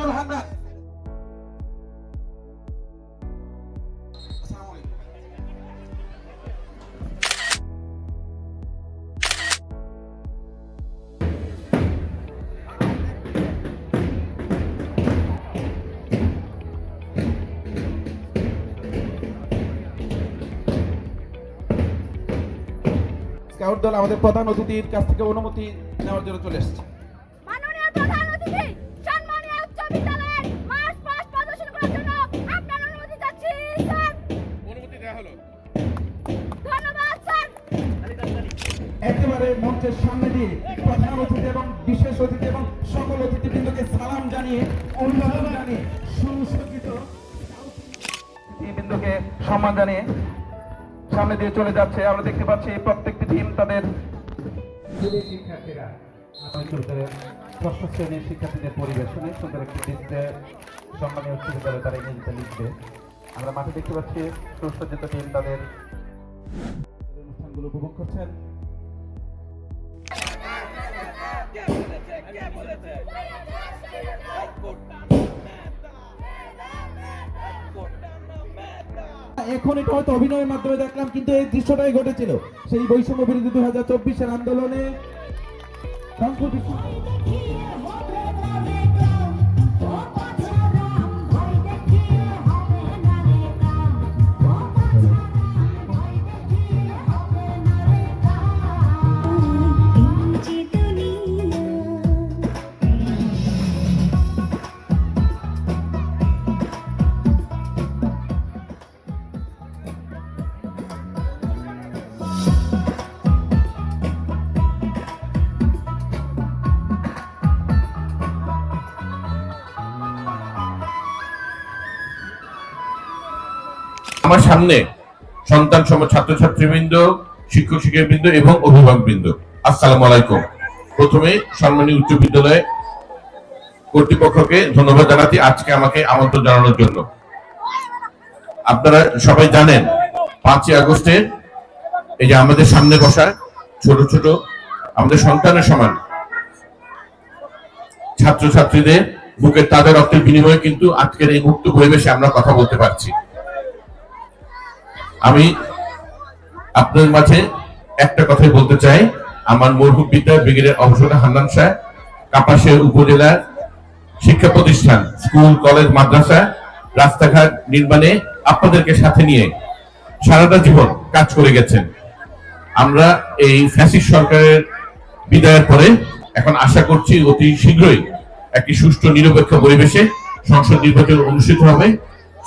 Sirajul Hannan. Scout দল আমাদের প্রধান অতিথির কাছ থেকে অনুমতি নেওয়ার জন্য চলে এসেছে। মাননীয় প্রধান অতিথি, সম্মানীয় উচ্চ বিদ্যালয়ের মার্চ পাস্ট প্রদর্শন করার জন্য আপনার অনুমতি চাচ্ছি স্যার। অনুমতি দেওয়া হলো। ধন্যবাদ স্যার। একেবারে মঞ্চের সামনে দিয়ে প্রধান অতিথি এবং বিশেষ অতিথি এবং সকল অতিথিবৃন্দকে সালাম জানিয়ে অভিবাদন জানিয়ে সুসজ্জিত অতিথিবৃন্দকে সম্মান জানিয়ে সামনে দিয়ে চলে যাচ্ছে। আমরা দেখতে পাচ্ছি প্রত্যেকটি টিম তাদের শিক্ষার্থীরা ষষ্ঠ শ্রেণীর শিক্ষার্থীদের পরিবেশনে সুন্দর একটি ডিসপ্লে সম্মানীয় উচ্চ বিদ্যালয়ে তারা ইংরেজিতে লিখবে। আমরা মাঠে দেখতে পাচ্ছি সুসজ্জিত টিম তাদের অনুষ্ঠানগুলো উপভোগ করছেন। এখন এটা হয়তো অভিনয়ের মাধ্যমে দেখলাম, কিন্তু এই দৃশ্যটাই ঘটেছিল সেই বৈষম্য বিরোধী 2024-এর আন্দোলনে। আমার সামনে সন্তান সম ছাত্রছাত্রীবৃন্দ, শিক্ষক শিক্ষাবৃন্দ এবং অভিভাবকবৃন্দ, আসসালামু আলাইকুম। প্রথমে সম্মানীয় উচ্চ বিদ্যালয় কর্তৃপক্ষকে ধন্যবাদ জানাচ্ছি আজকে আমাকে আমন্ত্রণ জানানোর জন্য। আপনারা সবাই জানেন 5ই আগস্টে এই যে আমাদের সামনে বসা ছোট ছোট আমাদের সন্তানের সমান ছাত্রছাত্রীদের বুকের তাজা রক্তের বিনিময়ে কিন্তু আজকের এই মুক্ত পরিবেশে আমরা কথা বলতে পারছি। আমি আপনাদের মাঝে একটা কথাই বলতে চাই, আমার মরহুম পিতা ব্রিগেডিয়ার অবসর হান্নান শাহ কাপাসিয়া উপজেলার শিক্ষা প্রতিষ্ঠান, স্কুল, কলেজ, মাদ্রাসা, রাস্তাঘাট নির্মাণে আপনাদেরকে সাথে নিয়ে সারাটা জীবন কাজ করে গেছেন। আমরা এই ফ্যাসিস্ট সরকারের বিদায়ের পরে এখন আশা করছি অতি শীঘ্রই একটি সুষ্ঠু নিরপেক্ষ পরিবেশে সংসদ নির্বাচন অনুষ্ঠিত হবে।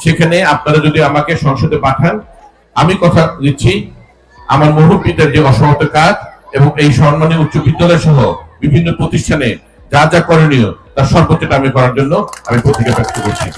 সেখানে আপনারা যদি আমাকে সংসদে পাঠান, আমি কথা দিচ্ছি আমার মরহুম পিতার যে অসমাপ্ত কাজ এবং এই সম্মানীয় উচ্চ বিদ্যালয় সহ বিভিন্ন প্রতিষ্ঠানে যা যা করণীয় তার সর্বোচ্চটা আমি করার জন্য আমি প্রতিজ্ঞা ব্যক্ত করছি।